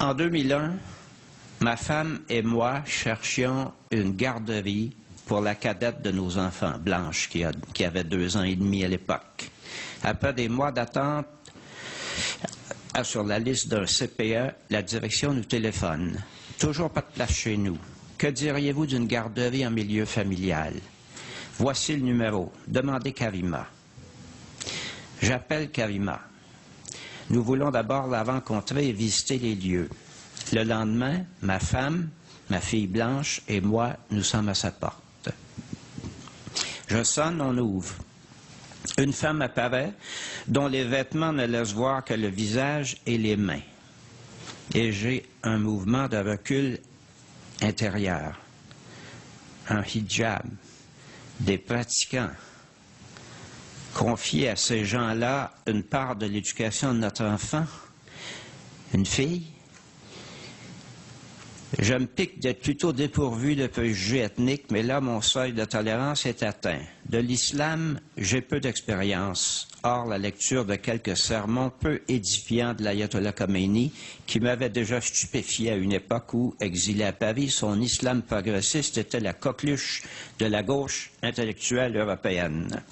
En 2001, ma femme et moi cherchions une garderie pour la cadette de nos enfants, Blanche, qui avait 2 ans et demi à l'époque. Après des mois d'attente sur la liste d'un CPE, la direction nous téléphone. Toujours pas de place chez nous. Que diriez-vous d'une garderie en milieu familial? Voici le numéro. Demandez Karima. J'appelle Karima. Nous voulons d'abord la rencontrer et visiter les lieux. Le lendemain, ma femme, ma fille Blanche et moi, nous sommes à sa porte. Je sonne, on ouvre. Une femme apparaît, dont les vêtements ne laissent voir que le visage et les mains. Et j'ai un mouvement de recul intérieur. Un hijab, des pratiquants. Confier à ces gens-là une part de l'éducation de notre enfant, une fille. Je me pique d'être plutôt dépourvu de préjugés ethniques, mais là, mon seuil de tolérance est atteint. De l'islam, j'ai peu d'expérience. Or, la lecture de quelques sermons peu édifiants de l'ayatollah Khomeini, qui m'avait déjà stupéfié à une époque où, exilé à Paris, son islam progressiste était la coqueluche de la gauche intellectuelle européenne.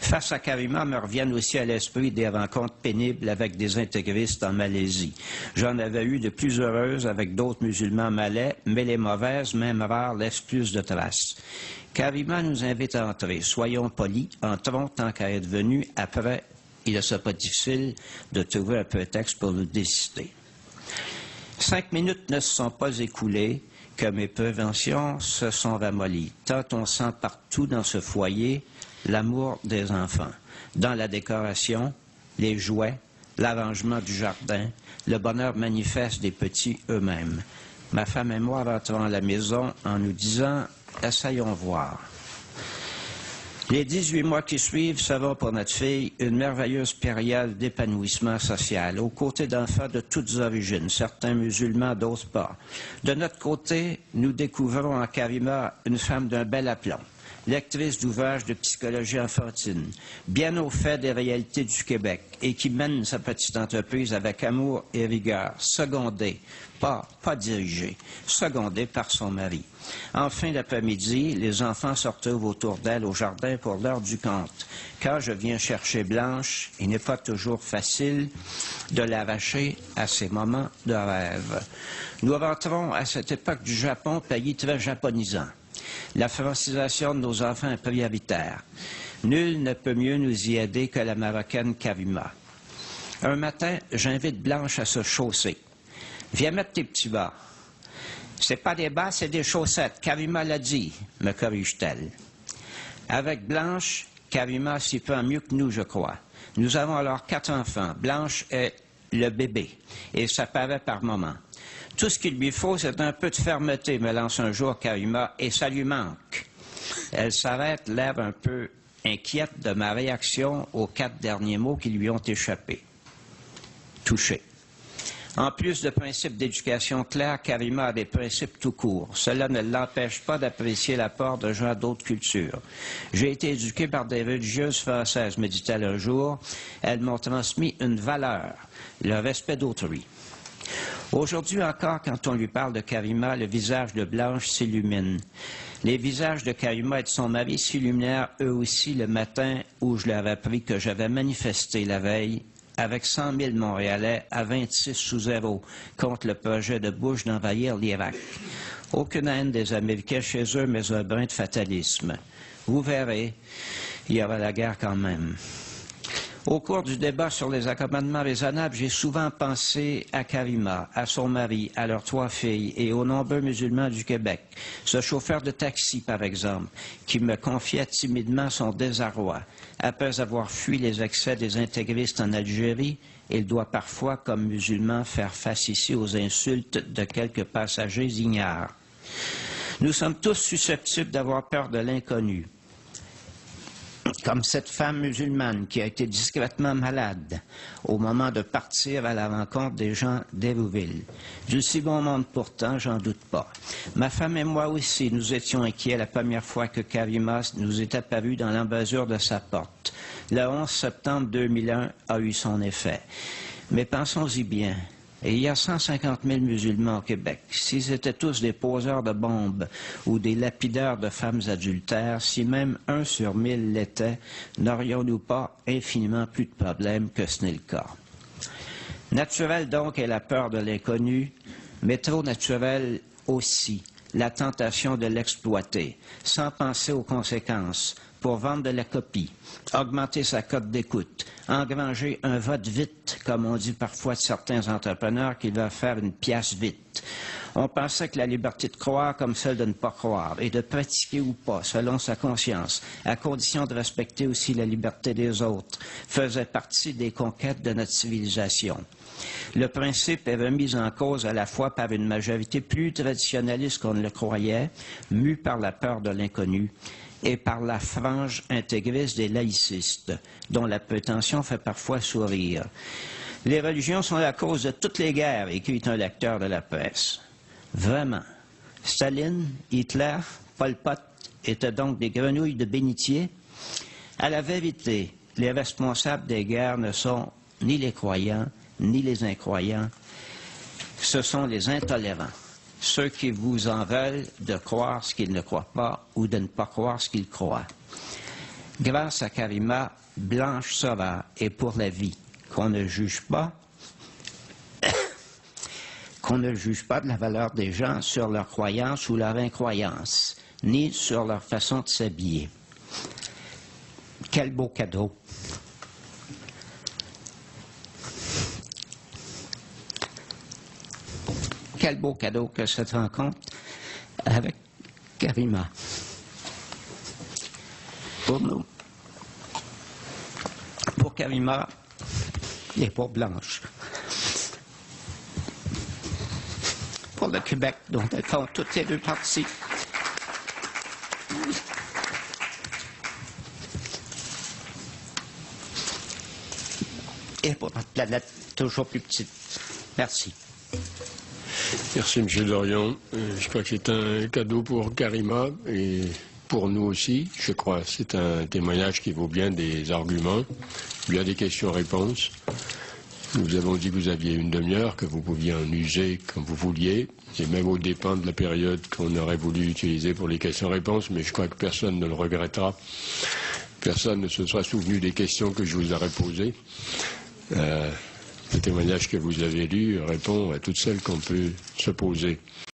Face à Karima, me reviennent aussi à l'esprit des rencontres pénibles avec des intégristes en Malaisie. J'en avais eu de plus heureuses avec d'autres musulmans malais, mais les mauvaises, même rares, laissent plus de traces. Karima nous invite à entrer. Soyons polis, entrons tant qu'à être venus. Après, il ne sera pas difficile de trouver un prétexte pour nous décider. 5 minutes ne se sont pas écoulées que mes préventions se sont ramollies. Tant on sent partout dans ce foyer l'amour des enfants, dans la décoration, les jouets, l'arrangement du jardin, le bonheur manifeste des petits eux-mêmes. Ma femme et moi rentrons à la maison en nous disant « essayons voir ». Les 18 mois qui suivent seront pour notre fille une merveilleuse période d'épanouissement social, aux côtés d'enfants de toutes origines, certains musulmans, d'autres pas. De notre côté, nous découvrons en Karima une femme d'un bel aplomb, lectrice d'ouvrages de psychologie enfantine, bien au fait des réalités du Québec et qui mène sa petite entreprise avec amour et rigueur, secondée, pas dirigée, secondée par son mari. En fin d'après-midi, les enfants se retrouvent autour d'elle au jardin pour l'heure du conte. Quand je viens chercher Blanche, il n'est pas toujours facile de l'arracher à ces moments de rêve. Nous rentrons à cette époque du Japon, pays très japonisant. La francisation de nos enfants est prioritaire. Nul ne peut mieux nous y aider que la Marocaine Karima. Un matin, j'invite Blanche à se chausser. « Viens mettre tes petits bas. »« C'est pas des bas, c'est des chaussettes. Karima l'a dit, » me corrige-t-elle. Avec Blanche, Karima s'y prend mieux que nous, je crois. Nous avons alors 4 enfants. Blanche est le bébé, et ça paraît par moments. Tout ce qu'il lui faut, c'est un peu de fermeté, me lance un jour Karima, et ça lui manque. Elle s'arrête, l'air un peu inquiète de ma réaction aux 4 derniers mots qui lui ont échappé. Touché. En plus de principes d'éducation clairs, Karima a des principes tout court. Cela ne l'empêche pas d'apprécier l'apport de gens d'autres cultures. J'ai été éduqué par des religieuses françaises, me dit-elle un jour. Elles m'ont transmis une valeur, le respect d'autrui. Aujourd'hui encore, quand on lui parle de Karima, le visage de Blanche s'illumine. Les visages de Karima et de son mari s'illuminèrent eux aussi le matin où je leur ai appris que j'avais manifesté la veille avec 100 000 Montréalais à 26-0 contre le projet de Bush d'envahir l'Irak. Aucune haine des Américains chez eux, mais un brin de fatalisme. Vous verrez, il y aura la guerre quand même. Au cours du débat sur les accommodements raisonnables, j'ai souvent pensé à Karima, à son mari, à leurs 3 filles et aux nombreux musulmans du Québec. Ce chauffeur de taxi, par exemple, qui me confiait timidement son désarroi. Après avoir fui les excès des intégristes en Algérie, il doit parfois, comme musulman, faire face ici aux insultes de quelques passagers ignares. Nous sommes tous susceptibles d'avoir peur de l'inconnu. Comme cette femme musulmane qui a été discrètement malade au moment de partir à la rencontre des gens d'Hérouville. Du si bon monde pourtant, j'en doute pas. Ma femme et moi aussi, nous étions inquiets la première fois que Karima nous est apparue dans l'embrasure de sa porte. Le 11 septembre 2001 a eu son effet. Mais pensons-y bien, Et il y a 150 000 musulmans au Québec. S'ils étaient tous des poseurs de bombes ou des lapideurs de femmes adultères, si même 1 sur 1000 l'était, n'aurions-nous pas infiniment plus de problèmes que ce n'est le cas? Naturel donc est la peur de l'inconnu, mais trop naturel aussi la tentation de l'exploiter, sans penser aux conséquences, pour vendre de la copie, augmenter sa cote d'écoute, engranger un vote vite, comme on dit parfois de certains entrepreneurs qui veulent faire une pièce vite. On pensait que la liberté de croire comme celle de ne pas croire et de pratiquer ou pas, selon sa conscience, à condition de respecter aussi la liberté des autres, faisait partie des conquêtes de notre civilisation. Le principe est remis en cause à la fois par une majorité plus traditionnaliste qu'on ne le croyait, mue par la peur de l'inconnu, et par la frange intégriste des laïcistes, dont la prétention fait parfois sourire. Les religions sont la cause de toutes les guerres, écrit un lecteur de la presse. Vraiment. Staline, Hitler, Pol Pot étaient donc des grenouilles de bénitier. À la vérité, les responsables des guerres ne sont ni les croyants, ni les incroyants. Ce sont les intolérants. Ceux qui vous en veulent de croire ce qu'ils ne croient pas ou de ne pas croire ce qu'ils croient. Grâce à Karima, Blanche Sora est pour la vie, qu'on ne juge pas, qu'on ne juge pas de la valeur des gens sur leur croyance ou leur incroyance, ni sur leur façon de s'habiller. Quel beau cadeau! Quel beau cadeau que cette rencontre avec Karima. Pour nous. Pour Karima et pour Blanche. Pour le Québec, dont elles font toutes les deux parties. Et pour notre planète toujours plus petite. Merci. Merci, M. Dorion. Je crois que c'est un cadeau pour Karima et pour nous aussi. Je crois que c'est un témoignage qui vaut bien des arguments, bien des questions-réponses. Nous vous avons dit que vous aviez une demi-heure, que vous pouviez en user comme vous vouliez, et même au dépend de la période qu'on aurait voulu utiliser pour les questions-réponses, mais je crois que personne ne le regrettera. Personne ne se sera souvenu des questions que je vous aurais posées. Le témoignage que vous avez lu répond à toutes celles qu'on peut se poser.